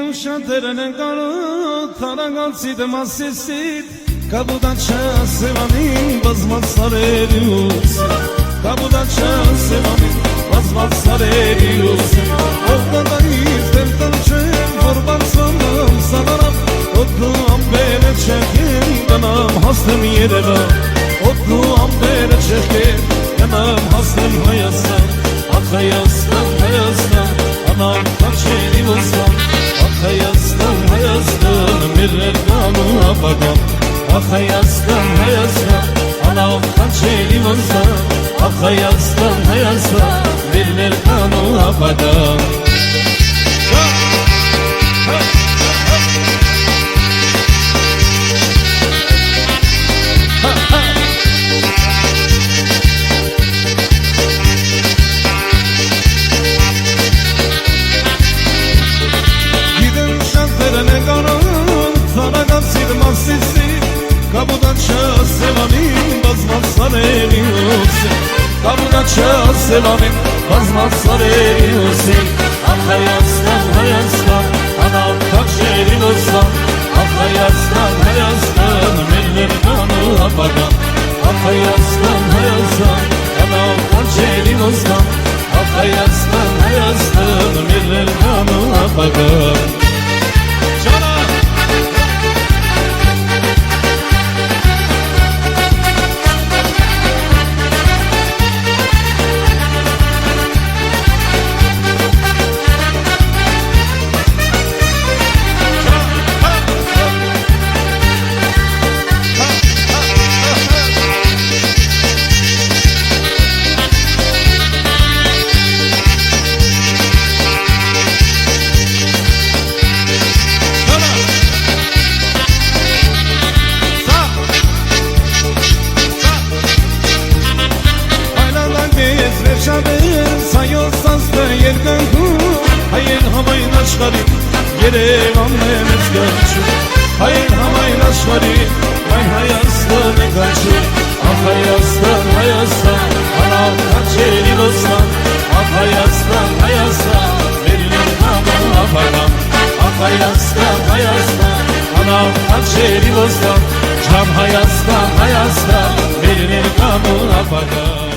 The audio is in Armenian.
Շատերն են կարոտ, թարագանցի դմասիսիտ, կաբուդաչա սևանին բազմած սարերի ուսը, կաբուդաչա սևանին բազմած սարերի ուսը, ողնադայիվ տելտան չեմ, որ բարձանում սանարամ, ոտնու ամբերը չեղեն, գնամ հասնեմ երևա, ոտնու ամբերը չեղեն, գնամ հասնեմ Հայաստան, ախ Հայաստան, Հայաստան, անամ խաչերի ոստան, Հայաստան, Հայաստան, մեր ներկանում ապագան, ախ Հայաստան, Հայաստան, անավ խաչերի ոստան, ախ Հայաստան, Հայաստան, մեր ներկանում ապագան։ Կաբուդաչա սևանին բազմած սարերի ուսին, կաբուդաչա սևանին բազմած սարերի ուսին, ախ Հայաստան, Հայաստան, անավ խաչերի ոստան, ախ Հայաստան, Հայաստան, մեր ներկանում ապագան, ախ Հայաստան, Հայաստան, անավ խաչերի ոստան, ախ Հայաստան, Հայաստան, մեր ներկանում ապագան։ Հայեր համայն աշխարի, Երևանն է մեծ գանչում, Հայեր համայն աշխարի, այ Հայաստան է գանչում, ախ Հայաստան, Հայաստան, անավ խաչերի ոստան, ախ Հայաստան, Հայաստան, մեր ներկանում ապագան, ախ Հայաստան, Հայաստան, անավ խաչերի ոստան, ջամ Հայաստան, Հայաստան, մեր ներկանում ապագան։